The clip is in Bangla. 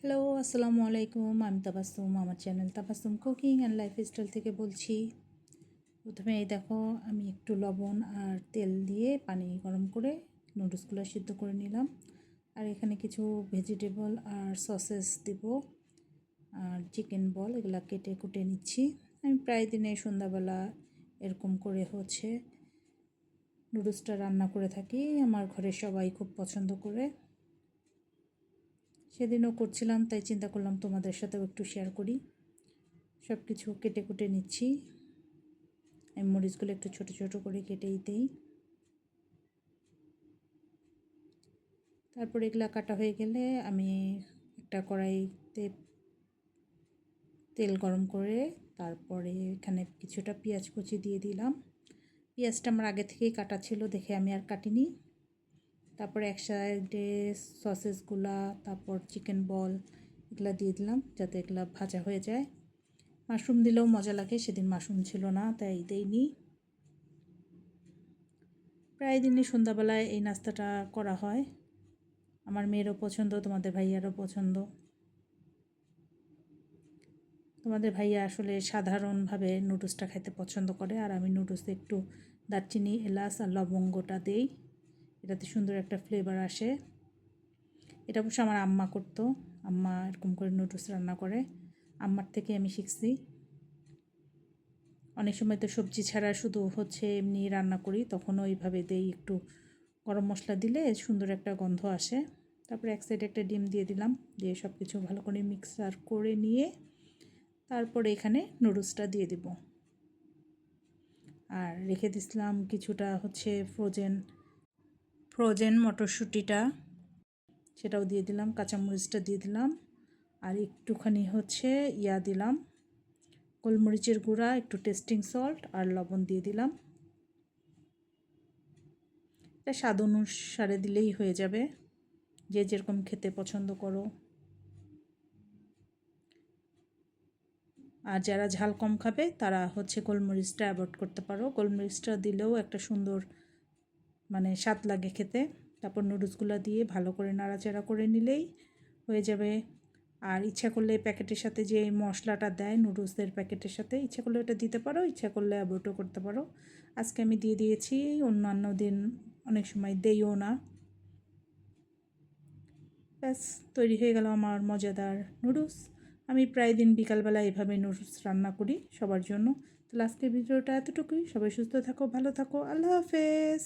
হ্যালো, আসসালামু আলাইকুম। আমি তাবাসসুম, আমার channel Tabassum cooking and lifestyle থেকে বলছি। প্রথমে এই দেখো, আমি একটু লবণ আর তেল দিয়ে পানি গরম করে নুডলসগুলো সিদ্ধ করে নিলাম। আর এখানে কিছু ভেজিটেবল আর সসেস দিব, আর চিকেন বল এগুলা কেটে কুটে নিচ্ছি। আমি প্রায় দিনে সন্ধ্যাবেলা এরকম করে নুডলসটা রান্না করে থাকি। আমার ঘরে সবাই খুব পছন্দ করে। সেদিনও করছিলাম, তাই চিন্তা করলাম তোমাদের সাথেও একটু শেয়ার করি। সব কিছু কেটে কুটে নিচ্ছি। আমি মরিচগুলো একটু ছোট ছোট করে কেটেই দিই। তারপর এগুলা কাটা হয়ে গেলে আমি একটা কড়াইতে তেল গরম করে তারপরে এখানে কিছুটা পেঁয়াজ কুচি দিয়ে দিলাম। পেঁয়াজটা আমার আগে থেকেই কাটা ছিল দেখে আমি আর কাটিনি। তারপরে এক সাইডে সসেসগুলা, তারপর চিকেন বল এগুলা দিয়ে দিলাম যাতে এগুলা ভাজা হয়ে যায়। মাশরুম দিলেও মজা লাগে, সেদিন মাশরুম ছিল না তাই দেইনি। প্রায় দিনই সন্ধ্যাবেলায় এই নাস্তাটা করা হয়। আমার মেয়েরও পছন্দ, তোমাদের ভাইয়ারও পছন্দ। তোমাদের ভাইয়া আসলে সাধারণভাবে নুডলসটা খেতে পছন্দ করে, আর আমি নুডলসে একটু দারচিনি, এলাচ আর লবঙ্গটা দেই, এটাতে সুন্দর একটা ফ্লেভার আসে। এটা অবশ্য আমার আম্মা করতো, আম্মা এরকম করে নুডলস রান্না করে, আম্মার থেকে আমি শিখছি। অনেক সময় তো সবজি ছাড়া শুধু এমনি রান্না করি, তখনও এইভাবে দেই, একটু গরম মশলা দিলে সুন্দর একটা গন্ধ আসে। তারপরে এক সাইডে একটা ডিম দিয়ে দিলাম, দিয়ে সব কিছু ভালো করে মিক্সার করে নিয়ে তারপরে এখানে নুডলসটা দিয়ে দিব। আর রেখে দিছিলাম কিছুটা ফ্রোজেন মটরশুঁটিটা, সেটাও দিয়ে দিলাম, কাঁচামরিচটা দিয়ে দিলাম, আর একটুখানি দিলাম গোলমরিচের গুঁড়া, একটু টেস্টিং সল্ট আর লবণ দিয়ে দিলাম। এটা স্বাদ অনুসারে দিলেই হয়ে যাবে, যে যেরকম খেতে পছন্দ করো। আর যারা ঝাল কম খাবে তারা গোলমরিচটা অ্যাভয়েড করতে পারো। গোলমরিচটা দিলেও একটা সুন্দর স্বাদ লাগে খেতে। তারপর নুডলসগুলো দিয়ে ভালো করে নাড়াচাড়া করে নিলেই হয়ে যাবে। আর ইচ্ছা করলে প্যাকেটের সাথে যে মশলাটা দেয় নুডলসের প্যাকেটের সাথে, ইচ্ছা করলে ওটা দিতে পারো, ইচ্ছা করলে অ্যাভয়েডও করতে পারো। আজকে আমি দিয়ে দিয়েছি, অন্যান্য দিন অনেক সময় দেইও না। ব্যাস, তৈরি হয়ে গেল আমার মজাদার নুডলস। আমি প্রায় দিন বিকালবেলা এভাবে নুডলস রান্না করি সবার জন্য। তো আজকের ভিডিওটা এতটুকুই। সবাই সুস্থ থাকো, ভালো থাকো, আল্লাহ হাফেজ।